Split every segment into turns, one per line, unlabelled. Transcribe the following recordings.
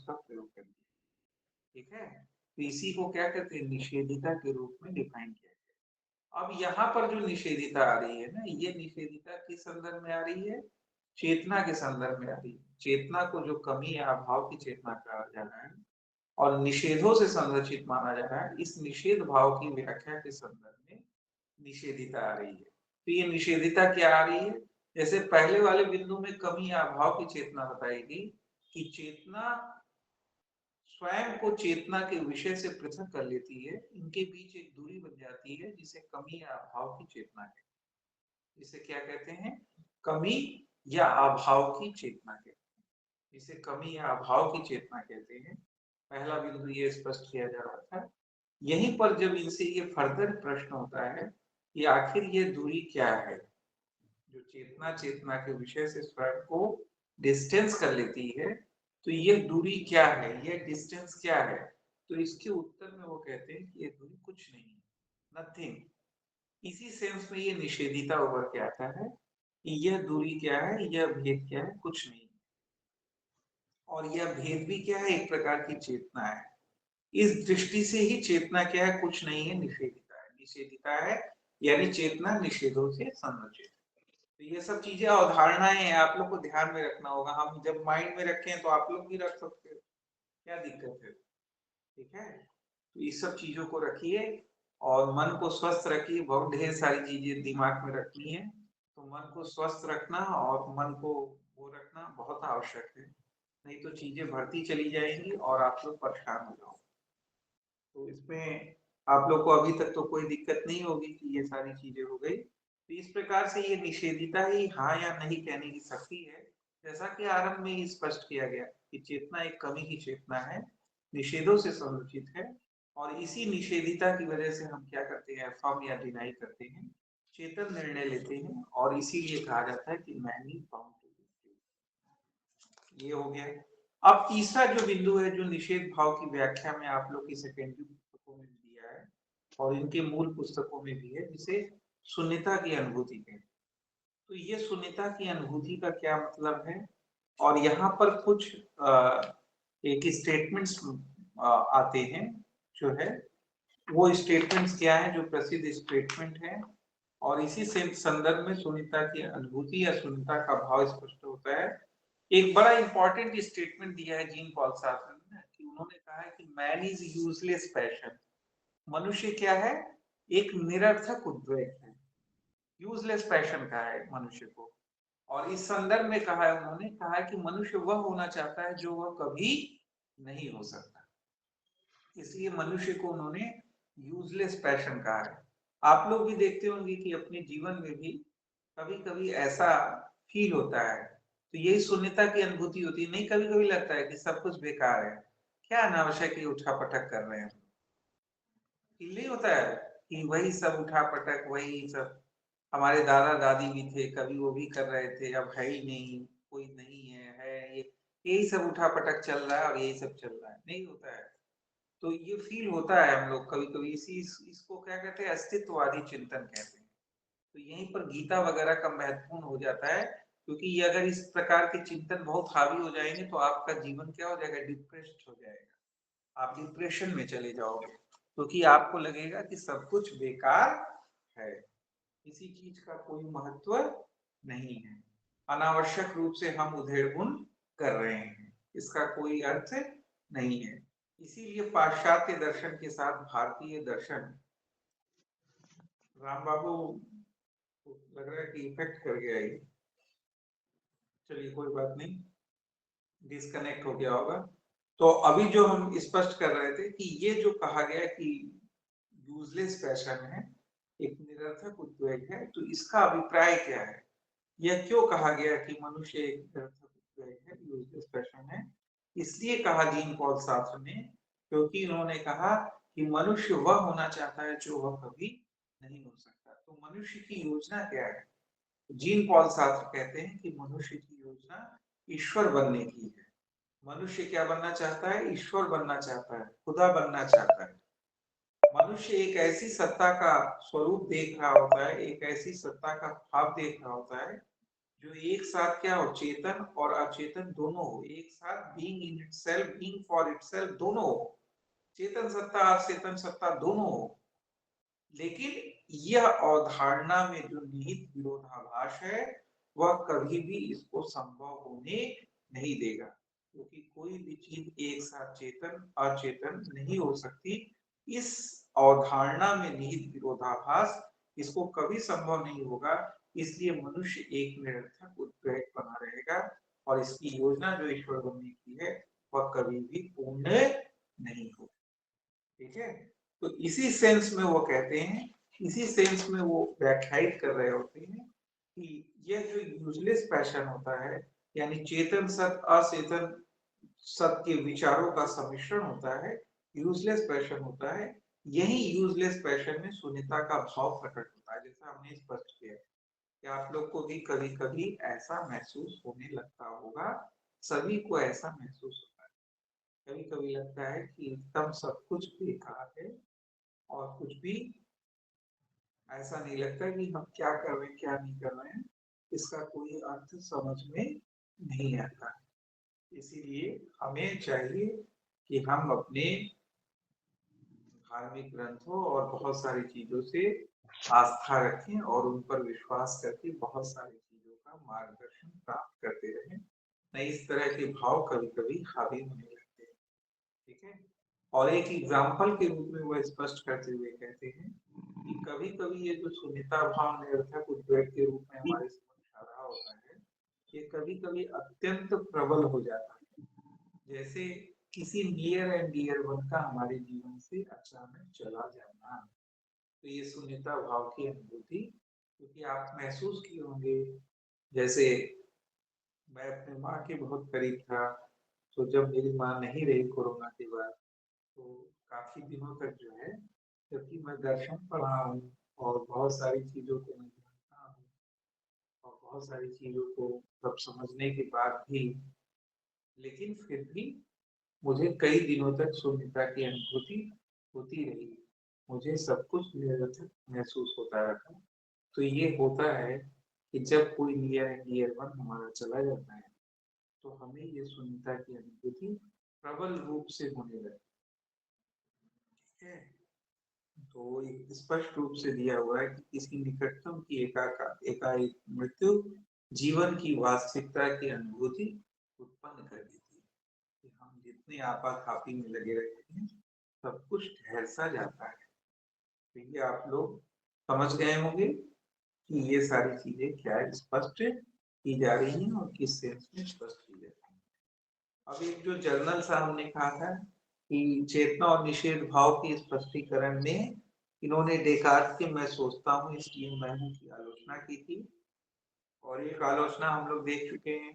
उसका प्रयोग कर दिया। ठीक है, तो इसी को क्या कहते हैं, निषेधिता के रूप में डिफाइन किया गया। अब यहाँ पर जो निषेधिता आ रही है ना, ये निषेधिता किस संदर्भ में आ रही है, चेतना के संदर्भ में आ रही है। चेतना को जो कमी या अभाव की चेतना कहा जा रहा है और निषेधों से संरचित माना जा रहा है, इस निषेध भाव की व्याख्या के संदर्भ में निषेधिता आ रही है। तो ये निषेधिता क्या आ रही है, जैसे पहले वाले बिंदु में कमी या अभाव की चेतना बताई गई कि चेतना स्वयं को चेतना के विषय से पृथक कर लेती है, इनके बीच एक दूरी बन जाती है जिसे कमी या अभाव की चेतना कहते हैं। इसे क्या कहते हैं, कमी या अभाव की चेतना कहते हैं। इसे कमी या अभाव की चेतना कहते हैं। पहला बिंदु ये स्पष्ट किया जा रहा था। यहीं पर जब इनसे ये फर्दर प्रश्न होता है कि आखिर ये दूरी क्या है, जो चेतना चेतना के विषय से स्वयं को डिस्टेंस कर लेती है, तो ये दूरी क्या है, ये डिस्टेंस क्या है, तो इसके उत्तर में वो कहते हैं कि ये दूरी कुछ नहीं है, नथिंग। इसी सेंस में ये निषेधिता उभर के आता है कि यह दूरी क्या है, यह भेद क्या है, कुछ नहीं। और यह भेद भी क्या है, एक प्रकार की चेतना है। इस दृष्टि से ही चेतना क्या है, कुछ नहीं है, निषेधिता है। निषेधिता है यानी चेतना निषेधों से संरचित। तो ये सब चीजें अवधारणाएं हैं, आप लोग को ध्यान में रखना होगा। हम जब माइंड में रखें तो आप लोग भी रख सकते हो, क्या दिक्कत है। ठीक है, तो इस सब चीजों को रखिए और मन को स्वस्थ रखिए। बहुत ढेर सारी चीजें दिमाग में रखनी है, तो मन को स्वस्थ रखना और मन को वो रखना बहुत आवश्यक है। नहीं तो चीजें बढ़ती चली जाएंगी और आप लोग परेशान हो जाओगे। तो इसमें आप लोग को अभी तक तो कोई दिक्कत नहीं होगी कि ये सारी चीजें हो गई। तो इस प्रकार से ये निषेधिता ही हाँ या नहीं कहने की शक्ति है। जैसा कि आरंभ में ही स्पष्ट किया गया कि चेतना एक कमी की चेतना है, निषेधों से संरचित है। और इसी निषेधिता की वजह से हम क्या करते हैं, अफर्म या डिनाई करते हैं, चेतन निर्णय लेते हैं। और इसीलिए कहा जाता है कि man is bound to be free. ये हो गया। अब तीसरा जो बिंदु है, जो निषेध भाव की व्याख्या में आप लोग की सेकेंडरी पुस्तकों में दिया है और इनके मूल पुस्तकों में भी है, जिसे शून्यता की अनुभूति कहते हैं। तो ये शून्यता की अनुभूति का क्या मतलब है, और यहाँ पर कुछ एक स्टेटमेंट्स आते हैं जो है, वो स्टेटमेंट्स क्या है, जो प्रसिद्ध स्टेटमेंट है। और इसी से संदर्भ में शून्यता की अनुभूति या शून्यता का भाव स्पष्ट होता है। एक बड़ा इंपॉर्टेंट स्टेटमेंट दिया है जीन पॉल सार्त्र ने, कि उन्होंने कहा है कि मैन इज यूजलेस पैशन। मनुष्य क्या है, एक निरर्थक उद्वेग है। यूजलेस पैशन कहा है मनुष्य को। और इस संदर्भ में कहा है, उन्होंने कहा है कि मनुष्य वह होना चाहता है जो वह कभी नहीं हो सकता। इसलिए मनुष्य को उन्होंने यूजलेस पैशन कहा है। आप लोग भी देखते होंगे कि अपने जीवन में भी कभी कभी ऐसा फील होता है, तो यही शून्यता की अनुभूति होती है। नहीं, कभी कभी लगता है कि सब कुछ बेकार है, क्या अनावश्यक ही उठा पटक कर रहे हैं। फील नहीं होता है कि वही सब उठा पटक, वही सब हमारे दादा दादी भी थे, कभी वो भी कर रहे थे, अब है ही नहीं, कोई नहीं है ये, यही सब उठा पटक चल रहा है और यही सब चल रहा है, नहीं होता है। तो ये फील होता है हम लोग कभी कभी। इसको क्या कहते हैं, अस्तित्ववादी चिंतन कहते हैं। तो यहीं पर गीता वगैरह का महत्वपूर्ण हो जाता है, क्योंकि ये अगर इस प्रकार के चिंतन बहुत हावी हो जाएंगे तो आपका जीवन क्या हो जाएगा, डिप्रेस्ड हो जाएगा। आप डिप्रेशन में चले जाओगे, क्योंकि आपको लगेगा कि सब कुछ बेकार है, किसी चीज का कोई महत्व नहीं है, अनावश्यक रूप से हम उधेड़बुन कर रहे हैं, इसका कोई अर्थ नहीं है। इसीलिए पाश्चात्य दर्शन के साथ भारतीय दर्शन, राम बाबू लग रहा है कि इफेक्ट कर गया ये, चलिए कोई बात नहीं, डिस्कनेक्ट हो गया होगा। तो अभी जो हम स्पष्ट कर रहे थे कि ये जो कहा गया कि यूजलेस पैशन है, एक निरर्थक उद्वेग है, तो इसका अभिप्राय क्या है, यह क्यों कहा गया कि मनुष्य एक निरर्थक उद्वेग है, यूजलेस पैशन है। इसलिए कहा जीन पॉल सार्त्र ने, क्योंकि उन्होंने कहा कि मनुष्य वह होना चाहता है जो वह कभी नहीं हो सकता। तो मनुष्य की योजना क्या है, जीन पॉल सार्त्र कहते हैं कि मनुष्य की योजना ईश्वर बनने की है। मनुष्य क्या बनना चाहता है, ईश्वर बनना चाहता है, खुदा बनना चाहता है। मनुष्य एक ऐसी सत्ता का स्वरूप देख रहा होता है, एक ऐसी सत्ता का भाव देख रहा होता है जो एक साथ क्या हो, चेतन और अचेतन दोनों हो, एक साथ being in itself, being for itself दोनों हो, चेतन सत्ता अचेतन सत्ता दोनों हो। लेकिन यह अवधारणा में जो निहित विरोधाभास है वह कभी भी इसको संभव होने नहीं देगा, क्योंकि कोई भी चीज एक साथ चेतन अचेतन नहीं हो सकती। इस अवधारणा में निहित विरोधाभास इसको कभी संभव नहीं होगा। इसलिए मनुष्य एक निरर्थक उद्वेग बना रहेगा और इसकी योजना जो ईश्वर बनने की है वह कभी भी पूर्ण नहीं होगी। ठीक है, तो इसी सेंस में वो कहते हैं, इसी सेंस में वो व्याख्यायित कर रहे होते हैं कि यह जो यूजलेस पैशन होता है, यानी चेतन सत अचेतन सत के विचारों का सम्मिश्रण होता है, यूजलेस पैशन होता है। यही यूजलेस पैशन में शून्यता का भाव प्रकट होता है, जैसा हमने स्पष्ट किया कि आप लोग को भी कभी कभी ऐसा महसूस होने लगता होगा, सभी को ऐसा महसूस होता है। कभी कभी लगता है कि एकदम सब कुछ बेकार है और कुछ भी ऐसा नहीं लगता कि हम क्या कर रहे हैं क्या नहीं कर रहे हैं, इसका कोई अर्थ समझ में नहीं आता। इसीलिए हमें चाहिए कि हम अपने धार्मिक ग्रंथों और बहुत सारी चीजों से आस्था रखें और उन पर विश्वास करके बहुत सारी चीजों का मार्गदर्शन प्राप्त करते रहें। नहीं इस तरह के भाव कभी कभी हावी होने लगते हैं। ठीक है, और एक एग्जाम्पल के रूप में वह स्पष्ट करते हुए कहते हैं कि कभी कभी ये जो शून्यता भाव निरर्थक उद्वेग के रूप में हमारे समक्ष आ रहा होता है, ये कभी कभी अत्यंत प्रबल हो जाता है, जैसे किसी नियर एंड डियर वन का हमारे जीवन से अचानक चला जाना। तो ये शून्यता भाव की अनुभूति, क्योंकि आप महसूस किए होंगे, जैसे मैं अपने माँ के बहुत करीब था, तो जब मेरी माँ नहीं रही कोरोना के बाद, तो काफी दिनों तक जो है, जबकि मैं दर्शन पढ़ा हूँ और बहुत सारी चीजों को मैं जानता हूँ और बहुत सारी चीजों को सब समझने के बाद भी, लेकिन फिर भी मुझे कई दिनों तक शून्यता की अनुभूति होती रही। मुझे सब कुछ निरर्थक महसूस होता रहा। तो ये होता है कि जब कोई नियर एंड डियर वन हमारा चला जाता है, तो हमें ये शून्यता की अनुभूति प्रबल रूप से होने लगती है। तो एक स्पष्ट रूप से दिया हुआ है कि किसी निकटतम की एकाएक मृत्यु जीवन की वास्तविकता की अनुभूति उत्पन्न कर देती है कि हम जितने आपाधापी में लगे रहते हैं सब कुछ ठहर सा जाता है। तो ये आप लोग समझ गए होंगे कि ये सारी चीजें क्या स्पष्ट की जा रही हैं और किस सेंस में स्पष्ट की जाती है। अब एक जो जर्नल सा हमने कहा था कि चेतना और निषेध भाव के स्पष्टीकरण में इन्होंने डेकार्ट के मैं सोचता हूँ इसलिए मैं हूँ की आलोचना की थी, और एक आलोचना हम लोग देख चुके हैं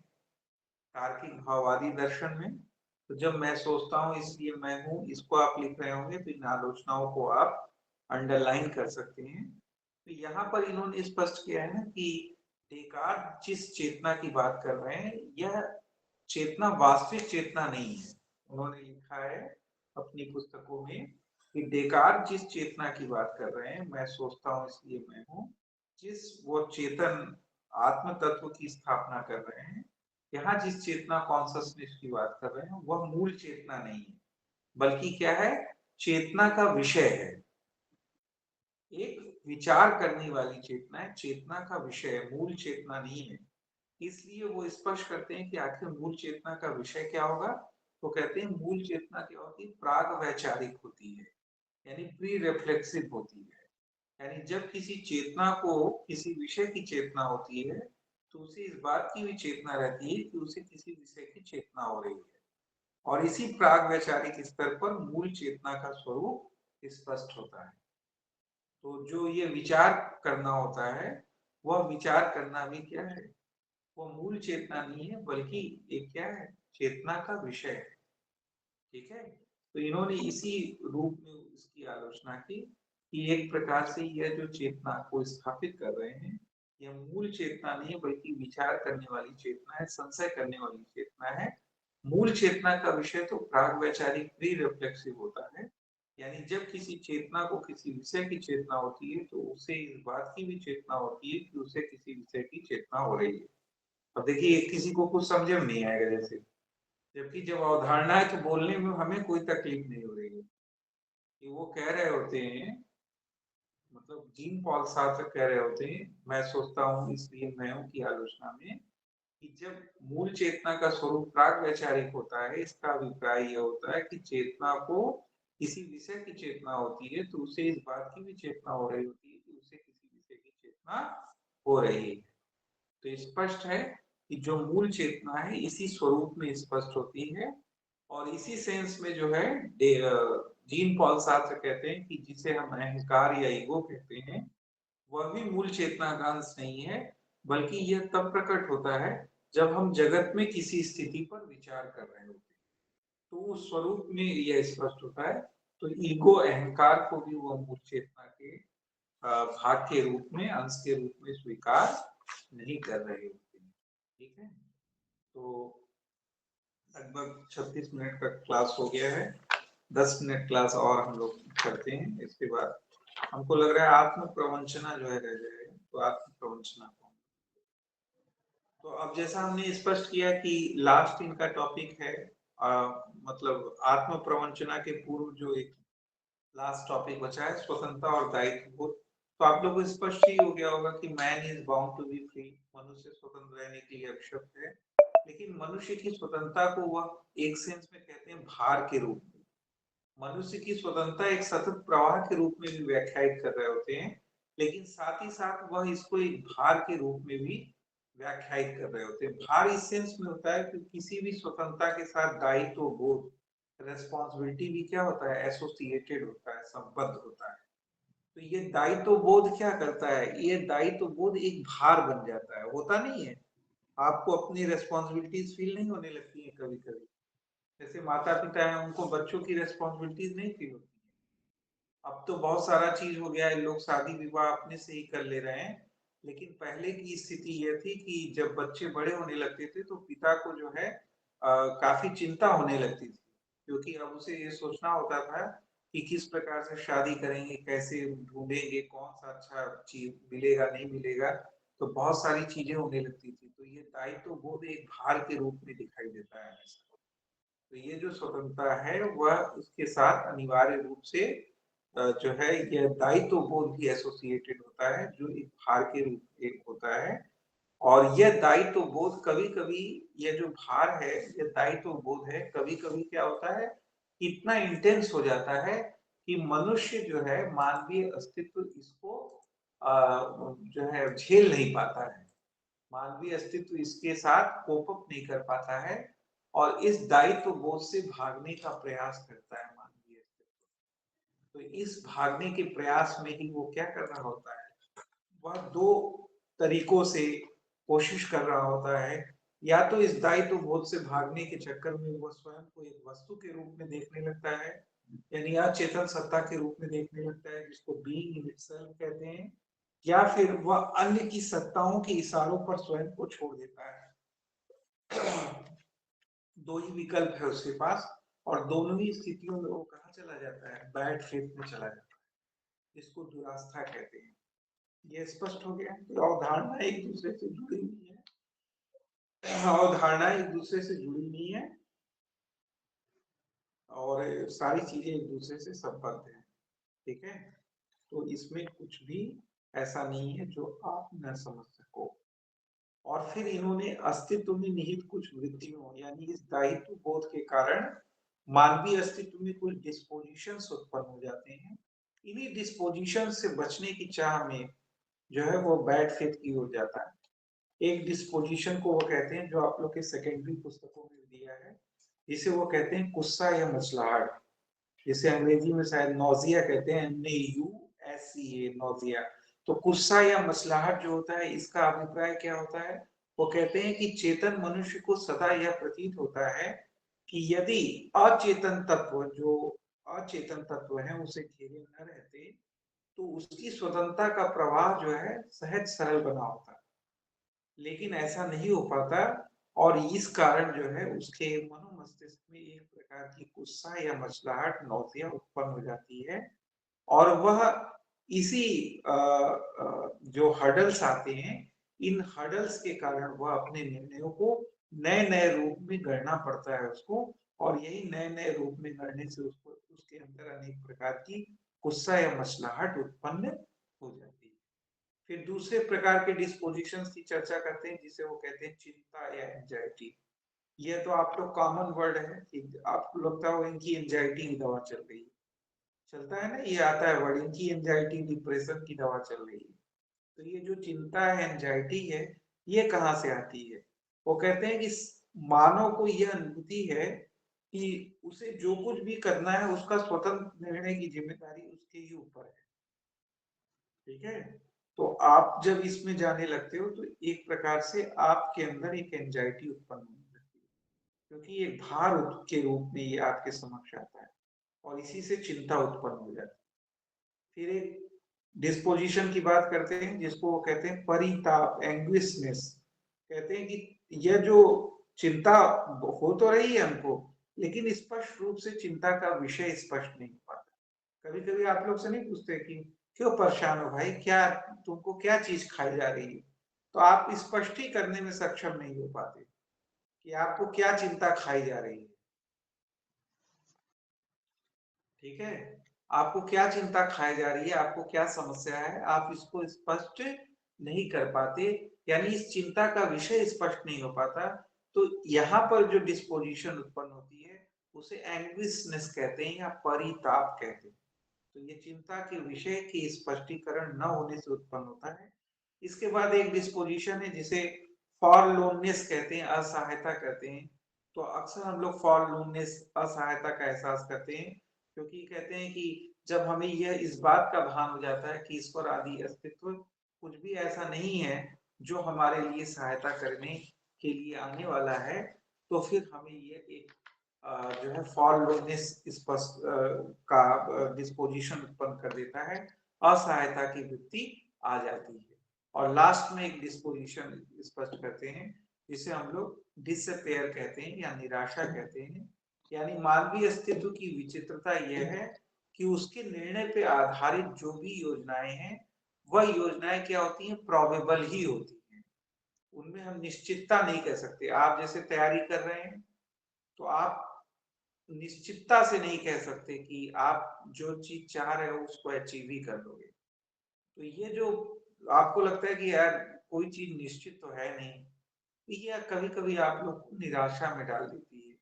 तार्किक भाववादी दर्शन में। तो जब मैं सोचता हूँ इसलिए मैं हूँ, इसको आप लिख रहे होंगे तो इन आलोचनाओं को आप अंडरलाइन कर सकते हैं। तो यहाँ पर इन्होंने स्पष्ट किया है ना कि डेकार्ट जिस चेतना की बात कर रहे हैं यह चेतना वास्तविक चेतना नहीं है। उन्होंने लिखा है अपनी पुस्तकों में कि डेकार्ट जिस चेतना की बात कर रहे हैं, मैं सोचता हूँ इसलिए मैं हूँ, जिस वो चेतन आत्म तत्व की स्थापना कर रहे हैं, यहाँ जिस चेतना कॉन्शसनेस की बात कर रहे हैं वह मूल चेतना नहीं है, बल्कि क्या है, चेतना का विषय है। एक विचार करने वाली चेतना है, चेतना का विषय है, मूल चेतना नहीं है। इसलिए वो स्पष्ट करते हैं कि आखिर मूल चेतना का विषय क्या होगा। तो कहते हैं मूल चेतना क्या होती है, प्राग वैचारिक होती है, यानी प्री रिफ्लेक्सिव होती है। यानी जब किसी चेतना को किसी विषय की चेतना होती है तो उसे इस बात की भी चेतना रहती है कि उसे किसी विषय की चेतना हो रही है, और इसी प्राग वैचारिक स्तर पर मूल चेतना का स्वरूप स्पष्ट होता है। तो जो ये विचार करना होता है, वह विचार करना भी क्या है, वो मूल चेतना नहीं है, बल्कि एक क्या है, चेतना का विषय है। ठीक है, तो इन्होंने इसी रूप में इसकी आलोचना की कि एक प्रकार से यह जो चेतना को स्थापित कर रहे हैं, यह मूल चेतना नहीं है बल्कि विचार करने वाली चेतना है, संशय करने वाली चेतना है। मूल चेतना का विषय तो प्राग वैचारिक प्री रिफ्लेक्सिव होता है, यानी जब किसी चेतना को किसी विषय की चेतना होती है तो उसे इस बात की भी चेतना होती है कि उसे किसी विषय की चेतना हो रही है। अब देखिए किसी को कुछ समझ में नहीं आएगा जैसे, जबकि जब अवधारणा है तो बोलने में हमें कोई तकलीफ नहीं हो रही है कि वो कह रहे होते हैं, मतलब जीन पॉल सार्त्र कह रहे होते हैं, मैं सोचता हूँ इसलिए मैं हूँ की आलोचना में, कि जब मूल चेतना का स्वरूप प्राग वैचारिक होता है, इसका अभिप्राय यह होता है कि चेतना को किसी विषय की चेतना होती है तो उसे इस बात की भी चेतना हो रही होती है कि उसे किसी विषय की चेतना हो रही है। तो स्पष्ट है कि जो मूल चेतना है इसी स्वरूप में स्पष्ट होती है, और इसी सेंस में जो है जीन पॉल सार्त्र कहते हैं कि जिसे हम अहंकार या ईगो कहते हैं, वह भी मूल चेतना का अंश नहीं है, बल्कि यह तब प्रकट होता है जब हम जगत में किसी स्थिति पर विचार कर रहे होते हैं, तो उस स्वरूप में यह स्पष्ट होता है। तो ईगो अहंकार को भी वह मूल चेतना के भाग के रूप में, अंश के रूप में स्वीकार नहीं कर रहे होते हैं। ठीक है, तो लगभग 36 मिनट का क्लास हो गया है, 10 मिनट क्लास और हम लोग करते हैं, इसके बाद हमको लग रहा है आत्म प्रवंचना जो है रह जाएगा, तो आत्म प्रवंचना को, तो अब जैसा हमने स्पष्ट किया कि लास्ट इनका टॉपिक है, मतलब आत्म प्रवंचना के पूर्व जो एक लास्ट टॉपिक बचा है स्वतंत्रता और दायित्व बोध। तो आप लोगों को स्पष्ट ही हो गया होगा कि man is bound to be free, मनुष्य स्वतंत्र रहने के लिए अक्षत है, लेकिन मनुष्य की स्वतंत्रता को वह एक सेंस में कहते हैं भार के रूप में, मनुष्य की स्वतंत्रता एक सतत प्रवाह के रूप में भी व्याख्यायित कर रहे होते हैं, लेकिन साथ ही साथ वह इसको एक भार के रूप में भी व्याख्यायित कर रहे होते हैं। भार इस सेंस में होता है कि किसी भी स्वतंत्रता के साथ दायित्व बोध, रेस्पॉन्सिबिलिटी भी क्या होता है, एसोसिएटेड होता है, संबद्ध होता है। तो ये दायित्व बोध क्या करता है, ये दायित्व बोध एक भार बन जाता है, होता नहीं है, आपको अपनी रेस्पॉन्सिबिलिटीज फील नहीं होने लगती है कभी कभी, जैसे माता पिता है उनको बच्चों की रेस्पॉन्सिबिलिटीज नहीं फील होती है। अब तो बहुत सारा चीज हो गया है, लोग शादी विवाह अपने से ही कर ले रहे हैं, लेकिन पहले की स्थिति यह थी कि जब बच्चे बड़े होने लगते थे तो पिता को जो है काफी चिंता होने लगती थी, क्योंकि अब उसे ये सोचना होता था कि किस प्रकार से शादी करेंगे, कैसे ढूंढेंगे, कौन सा अच्छा चीज मिलेगा नहीं मिलेगा, तो बहुत सारी चीजें होने लगती थी। तो ये दायित्व बोध एक भार के रूप में दिखाई देता है हमेशा। तो ये जो स्वतंत्रता है वह उसके साथ अनिवार्य रूप से जो है यह दायित्व बोध भी एसोसिएटेड होता है, जो एक भार के रूप एक होता है। और यह दायित्व बोध कभी कभी, यह जो भार है, यह दायित्व बोध है, कभी कभी क्या होता है, इतना इंटेंस हो जाता है कि मनुष्य जो है, मानवीय अस्तित्व इसको जो है झेल नहीं पाता है, मानवीय अस्तित्व इसके साथ कोप अप नहीं कर पाता है, और इस दायित्व बोध से भागने का प्रयास करता है मानवीय अस्तित्व। तो इस भागने के प्रयास में ही वो क्या कर रहा होता है, वह दो तरीकों से कोशिश कर रहा होता है, या तो इस दायित्व बोध से भागने के चक्कर में वह स्वयं को एक वस्तु के रूप में देखने लगता है, यानी अचेतन सत्ता के रूप में देखने लगता है, जिसको बीइंग इन इटसेल्फ कहते हैं, या फिर वह अन्य की सत्ताओं के इशारों पर स्वयं को छोड़ देता है। दो ही विकल्प है उसके पास, और दोनों ही स्थितियों में वो कहाँ चला जाता है, बैड फेथ में चला जाता है, इसको दुरास्था कहते हैं। ये स्पष्ट हो गया कि अवधारणा एक दूसरे से जुड़ी हुई है, अवधारणा एक दूसरे से जुड़ी हुई है, और सारी चीजें एक दूसरे से संबद्ध है। ठीक है, तो इसमें कुछ भी ऐसा नहीं है जो आप न समझ सको। और फिर इन्होंने अस्तित्व में निहित कुछ वृत्तियों, यानी इस दायित्व बोध के कारण मानवीय अस्तित्व में कुछ डिस्पोजिशन उत्पन्न हो जाते हैं, इन्हीं डिस्पोजिशन से बचने की चाह में जो है वो बैड फेथ की ओर जाता है। एक डिस्पोजिशन को वो कहते हैं, जो आप लोग के सेकेंडरी पुस्तकों में दिया है, जिसे वो कहते हैं गुस्सा या मचलाहट, जिसे अंग्रेजी में शायद नौजिया कहते हैं, NAUSEA, नौजिया। तो गुस्सा या मसलाहट जो होता है, इसका अभिप्राय क्या होता है, वो कहते हैं कि चेतन मनुष्य को सदा यह प्रतीत होता है कि यदि अचेतन तत्व, जो अचेतन तत्व है, उसे घेरे न रहते तो उसकी स्वतंत्रता का प्रवाह जो है सहज सरल बना होता, लेकिन ऐसा नहीं हो पाता, और इस कारण जो है उसके मनोमस्तिष्क में एक प्रकार की गुस्सा या मचलाहट, नौसिया उत्पन्न हो जाती है, और वह इसी जो हर्डल्स आते हैं, इन हर्डल्स के कारण वह अपने निर्णयों को नए नए रूप में गढ़ना पड़ता है उसको, और यही नए नए रूप में गढ़ने से उसको उसके अंदर अनेक प्रकार की गुस्सा या मसलाहट उत्पन्न हो जाती है। फिर दूसरे प्रकार के डिस्पोजिशंस की चर्चा करते हैं, जिसे वो कहते हैं चिंता या एंजाइटी। ये तो आप लोग कॉमन वर्ड है कि आपको लगता हो इनकी एंजाइटी की दवा चल रही है, चलता है ना, ये आता है वर्ड, इनकी एंजाइटी डिप्रेशन की दवा चल रही है। तो ये जो चिंता है, एंजाइटी है, ये कहाँ से आती है? वो कहते हैं कि मानव को यह अनुभूति है कि उसे जो कुछ भी करना है उसका स्वतंत्र निर्णय की जिम्मेदारी उसके ही ऊपर है। ठीक है, तो आप जब इसमें जाने लगते हो तो एक प्रकार से आपके अंदर एक एंजाइटी उत्पन्न होने लगती है, क्योंकि एक भार के रूप में ये आपके समक्ष आता है और इसी से चिंता उत्पन्न हो जाती है। फिर एक डिस्पोजिशन की बात करते हैं जिसको वो कहते हैं परिताप, एंग्विशनेस। कहते हैं कि यह जो चिंता हो तो रही है हमको, लेकिन स्पष्ट रूप से चिंता का विषय स्पष्ट नहीं हो पाता। कभी कभी आप लोग से नहीं पूछते कि क्यों परेशान हो भाई, क्या तुमको क्या चीज खाई जा रही है, तो आप स्पष्ट ही करने में सक्षम नहीं हो पाते कि आपको क्या चिंता खाई जा रही है। ठीक है, आपको क्या चिंता खाई जा रही है, आपको क्या समस्या है, आप इसको स्पष्ट नहीं कर पाते, यानी इस चिंता का विषय स्पष्ट नहीं हो पाता। तो यहाँ पर जो डिस्पोजिशन उत्पन्न होती है उसे एंग्विशनेस कहते हैं या परिताप कहते हैं। तो ये चिंता के विषय की स्पष्टीकरण न होने से उत्पन्न होता है। इसके बाद एक डिस्पोजिशन है जिसे फॉरलोननेस कहते हैं, असहायता कहते हैं। तो अक्सर हम लोग फॉरलोननेस, असहायता का एहसास करते हैं, क्योंकि कहते हैं कि जब हमें यह इस बात का भान हो जाता है कि ईश्वर आदि अस्तित्व कुछ भी ऐसा नहीं है जो हमारे लिए सहायता करने के लिए आने वाला है, तो फिर हमें ये एक जो है फॉरलोननेस स्पष्ट का डिस्पोजिशन उत्पन्न कर देता है, असहायता की वृत्ति आ जाती है। और लास्ट में एक डिस्पोजिशन स्पष्ट करते हैं जिसे हम लोग डिसअपेयर कहते हैं या निराशा कहते हैं। यानी मानवीय अस्तित्व की विचित्रता यह है कि उसके निर्णय पे आधारित जो भी योजनाएं हैं, वह योजनाएं क्या होती हैं, प्रोबेबल ही होती हैं। उनमें हम निश्चितता नहीं कह सकते। आप जैसे तैयारी कर रहे हैं तो आप निश्चितता से नहीं कह सकते कि आप जो चीज चाह रहे हो उसको अचीव ही कर लोगे। तो ये जो आपको लगता है कि यार कोई चीज निश्चित तो है नहीं, तो ये कभी कभी आप लोग को निराशा में डाल देती है,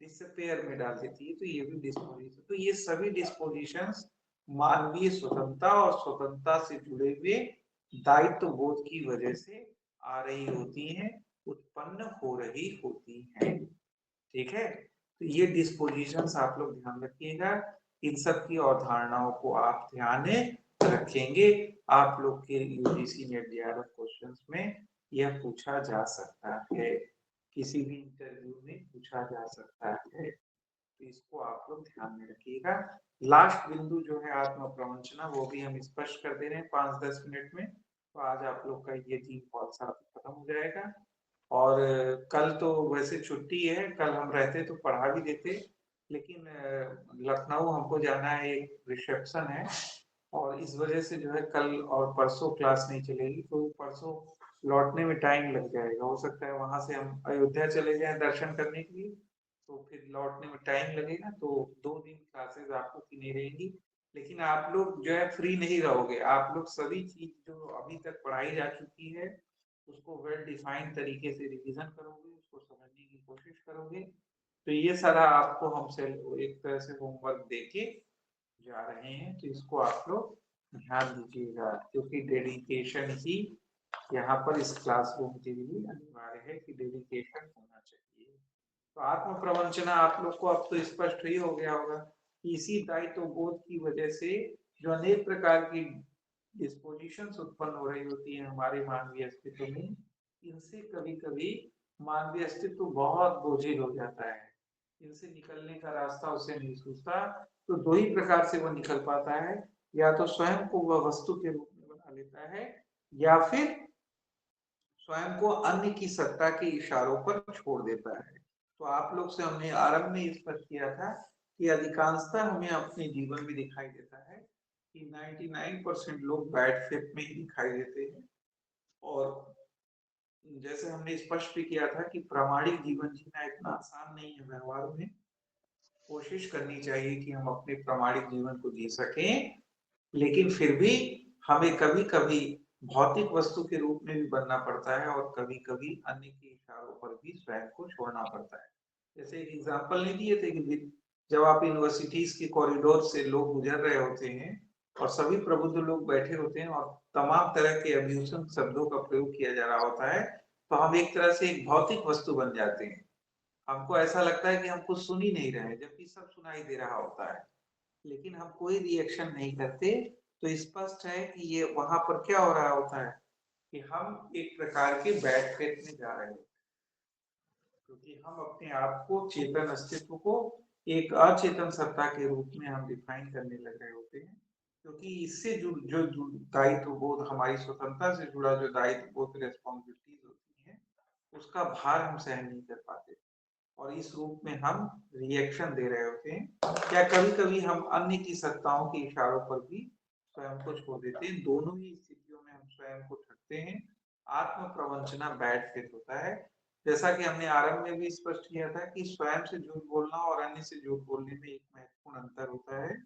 डिसपेयर में डाल देती है। तो ये भी डिस्पोजिशन, तो ये सभी डिस्पोजिशंस मानवीय स्वतंत्रता और स्वतंत्रता से जुड़े हुए दायित्व बोध की वजह से आ रही होती हैं, उत्पन्न हो रही होती हैं। ठीक है, तो ये डिस्पोजिशंस आप लोग ध्यान रखिएगा। इन सब की अवधारणाओं को आप ध्यान में रखेंगे। आप लोग के यूजीसी नेट जेआरएफ क्वेश्चंस में यह पूछा जा सकता है, किसी भी इंटरव्यू में पूछा जा सकता है, तो इसको आप लोग ध्यान में रखिएगा। लास्ट बिंदु जो है आत्म प्रवंचना, वो भी हम स्पष्ट कर दे रहे हैं 5-10 मिनट में। तो आज आप लोग का ये 3 कॉल्स खत्म हो जाएगा। और कल तो वैसे छुट्टी है, कल हम रहते तो पढ़ा भी देते, लेकिन लखनऊ हमको जाना है, एक रिसेप्शन है, और इस वजह से जो है कल और परसों क्लास नहीं चलेगी। तो परसों लौटने में टाइम लग जाएगा, हो सकता है वहां से हम अयोध्या चले जाएं दर्शन करने के लिए, तो फिर लौटने में टाइम लगेगा। तो 2 दिन क्लासेस आपको की नहीं रहेंगी, लेकिन आप लोग जो है फ्री नहीं रहोगे। आप लोग सभी चीज जो अभी तक पढ़ाई जा चुकी है उसको वेल डिफाइंड तरीके से रिवीजन करोगे, उसको समझने की कोशिश करोगे। तो ये सारा आपको हमसे एक तरह से होमवर्क देके जा रहे हैं, तो इसको आप लोग ध्यान दीजिएगा, क्योंकि डेडिकेशन ही यहाँ पर इस क्लासरूम के लिए अनिवार्य है कि डेडिकेशन होना चाहिए। तो आत्म प्रवंचना आप लोग को अब तो स्पष्ट ही हो गया होगा कि इसी दायित्व बोध की वजह से जो अनेक प्रकार की डिस्पोजिशंस उत्पन्न हो रही होती है हमारे मानवीय अस्तित्व में, इनसे कभी कभी मानवीय अस्तित्व बहुत बोझिल हो जाता है, इनसे निकलने का रास्ता उसे नहीं सूझता। तो 2 ही प्रकार से वो निकल पाता है, या तो स्वयं को वह वस्तु के रूप में बना लेता है, या फिर स्वयं को अन्य की सत्ता के इशारों पर छोड़ देता है। तो आप लोग से हमने आरंभ में स्पष्ट किया था कि अधिकांशतः हमें अपने जीवन में दिखाई देता है कि 99% लोग बैड फेथ में ही दिखाई देते हैं, और जैसे हमने स्पष्ट भी किया था कि प्रामाणिक जीवन जीना इतना आसान नहीं है व्यवहार में। कोशिश करनी चाहिए कि हम अपने प्रामाणिक जीवन को जी सकें, लेकिन फिर भी हमें कभी-कभी भौतिक वस्तु के रूप में भी बनना पड़ता है और कभी-कभी अन्य के इशारों पर भी स्वयं को छोड़ना पड़ता है। जैसे एक एग्ज़ाम्पल नहीं दिए थे कि जब आप यूनिवर्सिटीज़ के कॉरिडोर से लोग गुज़र रहे होते हैं और सभी प्रबुद्ध लोग बैठे होते हैं और तमाम तरह के अभ्यूषण शब्दों का प्रयोग किया जा रहा होता है, तो हम एक तरह से एक भौतिक वस्तु बन जाते हैं। हमको ऐसा लगता है कि हम कुछ सुन ही नहीं रहे हैं, जबकि सब सुनाई दे रहा होता है। लेकिन हम कोई रिएक्शन नहीं करते, तो स्पष्ट है कि ये वहाँ पर क्या हो रहा होता है कि हम एक प्रकार के बैड फेथ में जा रहे हैं, क्योंकि हम अपने आप को चेतन अस्तित्व को एक अचेतन सत्ता के रूप में हम डिफाइन करने लग रहे होते हैं, क्योंकि इससे जो दायित्व बोध हमारी स्वतंत्रता से जुड़ा जो दायित्व बोध रिस्पॉन्सिबिलिटीज होती है, उसका भार हम सहन नहीं कर पाते और इस रूप में हम रिएक्शन दे रहे होते हैं। क्या कभी-कभी हम अन्य की सत्ताओं के इशारों पर भी स्वयं को छोड़ देते हैं। दोनों ही स्थितियों में हम स्वयं को ठगते हैं। आत्म प्रवंचना बैड फेथ होता है। जैसा कि हमने आरंभ में भी स्पष्ट किया था कि स्वयं से झूठ बोलना और अन्य से झूठ बोलने में एक महत्वपूर्ण अंतर होता है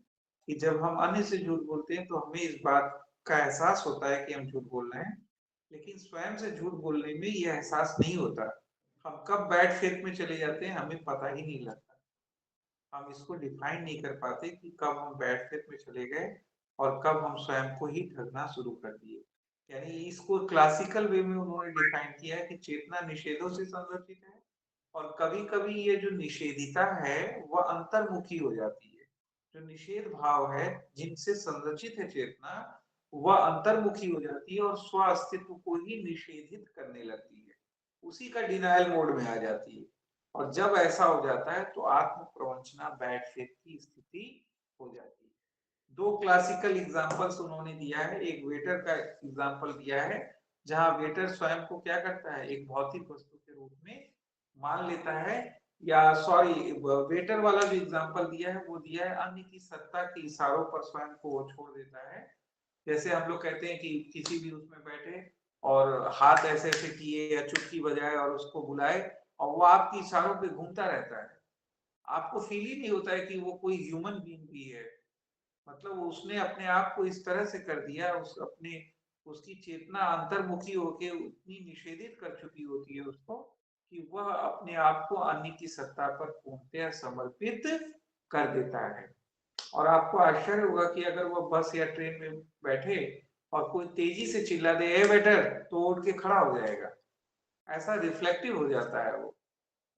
कि जब हम अन्य से झूठ बोलते हैं तो हमें इस बात का एहसास होता है कि हम झूठ बोल रहे हैं, लेकिन स्वयं से झूठ बोलने में यह एहसास नहीं होता। हम कब बैड फेथ में चले जाते हैं हमें पता ही नहीं लगता। हम इसको डिफाइन नहीं कर पाते कि कब हम बैड फेथ में चले गए और कब हम स्वयं को ही ठगना शुरू कर दिए। यानी इसको क्लासिकल वे में उन्होंने डिफाइन किया है कि चेतना निषेधों से संरचित है और कभी-कभी ये जो निषेधिता है वह अंतर्मुखी हो जाती है। जो निषेध भाव है जिनसे संरचित है चेतना, वह अंतर्मुखी हो जाती है और स्व अस्तित्व को ही निषेधित करने लगती है। उसी का डिनायल मोड में आ जाती है। और जब ऐसा हो जाता है तो आत्म प्रवंचना बैड फेथ की स्थिति हो जाती है। दो क्लासिकल एग्जांपल्स उन्होंने दिया है। एक वेटर का एग्जांपल दिया है, जहां वेटर स्वयं को क्या करता है, एक भौतिक वस्तु के रूप में मान लेता है, या सॉरी, वेटर वाला जो एग्जांपल दिया है वो दिया है अन्य की सत्ता के इशारों पर स्वयं को वो छोड़ देता है। जैसे हम लोग कहते हैं कि किसी भी उसमें बैठे और हाथ ऐसे ऐसे किए या चुटकी बजाए और उसको बुलाए और वो आपके इशारों पे घूमता रहता है। आपको फील ही नहीं होता है कि वो कोई ह्यूमन बीइंग भी है। मतलब उसने अपने आप को इस तरह से कर दिया, उस अपने उसकी चेतना अंतर्मुखी होके उतनी निषेधित कर चुकी होती है उसको कि वह अपने आप को अन्य की सत्ता पर पूर्णतः समर्पित कर देता है। और आपको आश्चर्य होगा कि अगर वो बस या ट्रेन में बैठे और कोई तेजी से चिल्ला दे ए वेटर, तो उठ के खड़ा हो जाएगा। ऐसा रिफ्लेक्टिव हो जाता है वो,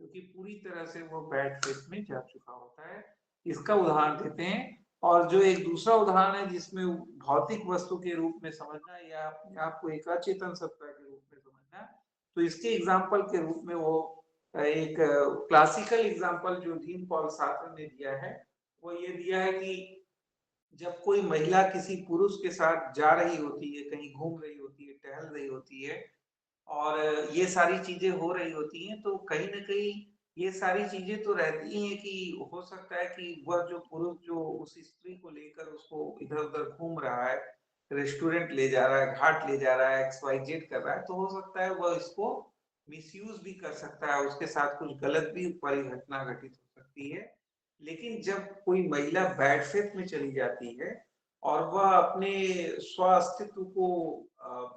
क्योंकि पूरी तरह से वो बैड फेथ में जा चुका होता है। इसका उदाहरण देते हैं। और जो एक दूसरा उदाहरण है जिसमें भौतिक वस्तु के रूप में समझना या अपने आप को एक अचेतन सत्ता के रूप में समझना, तो इसके एग्जाम्पल के रूप में वो एक क्लासिकल एग्जाम्पल जो जीन पॉल सार्त्र ने दिया है, वो ये दिया है कि जब कोई महिला किसी पुरुष के साथ जा रही होती है, कहीं घूम रही होती है, टहल रही होती है और ये सारी चीजें हो रही होती हैं, तो कहीं न कहीं ये सारी चीजें तो रहती हैं कि हो सकता है कि वह जो पुरुष जो उस स्त्री को लेकर उसको इधर-उधर घूम रहा है, रेस्टोरेंट ले जा रहा है, घाट ले जा रहा है, एक्स वाई जेड कर रहा है, तो हो सकता है वह इसको मिसयूज़ भी कर सकता है, उसके साथ कुछ गलत भी परिघटना घटित हो सकती है। लेकिन जब कोई महिला बैड फेथ में चली जाती है और वह अपने स्व अस्तित्व को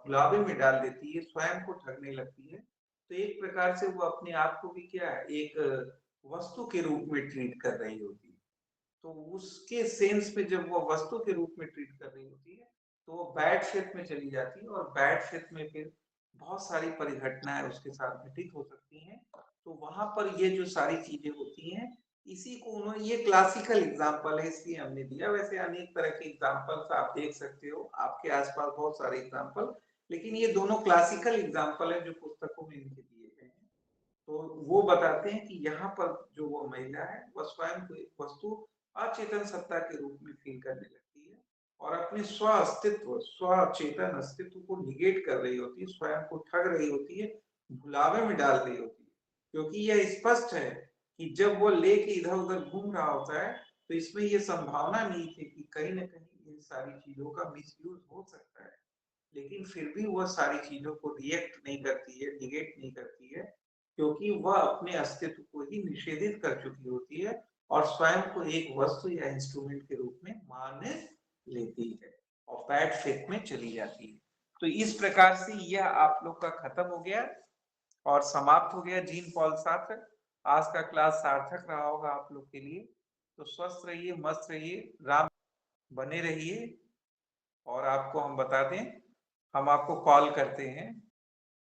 भुलावे में डाल देती है, स्वयं को ठगने लगती है, तो एक प्रकार से वो अपने आप को भी क्या है, एक वस्तु के रूप में ट्रीट कर रही होती है। तो उसके सेंस में जब वो वस्तु के रूप में ट्रीट कर रही होती है, तो वो बैड फेथ में चली जाती है और बैड फेथ में फिर बहुत सारी परिघटनाएँ उसके साथ घटित हो सकती हैं। तो वहाँ पर ये जो सारी चीज़ें होती हैं, इसी को उन्होंने, ये क्लासिकल एग्ज़ाम्पल है इसलिए हमने दिया। वैसे अनेक तरह के एग्ज़ाम्पल्स आप देख सकते हो, आपके आस-पास बहुत सारे एग्ज़ाम्पल, लेकिन ये दोनों क्लासिकल एग्ज़ाम्पल हैं जो पुस्तकों में इनके दिए गए हैं। तो वो बताते हैं कि यहाँ पर जो वो महिला है, वह स्वयं को एक वस्तु अचेतन सत्ता के रूप में फील करने लगती है और अपने स्व अस्तित्व, स्वचेतन अस्तित्व को निगेट कर रही होती है, स्वयं को ठग रही होती है, भुलावे में डाल रही होती है। क्योंकि यह स्पष्ट है कि जब वो लेके इधर-उधर घूम रहा होता है, तो इसमें ये संभावना नहीं थी कि कहीं न कहीं इन सारी चीज़ों का मिसयूज़ हो सकता है। लेकिन फिर भी वह सारी चीजों को रिएक्ट नहीं करती है, निगेट नहीं करती है, क्योंकि वह अपने अस्तित्व को ही निषेधित कर चुकी होती है और स्वयं को एक वस्तु या इंस्ट्रूमेंट के रूप में मान लेती है और बैड फेथ में चली जाती है। तो इस प्रकार से यह आप लोग का खत्म हो गया और समाप्त हो गया जीन पॉल सार्त्र। आज का क्लास सार्थक रहा होगा आप लोग के लिए। तो स्वस्थ रहिए, मस्त रहिए, राम बने रहिए। और आपको हम बता दें, हम आपको कॉल करते हैं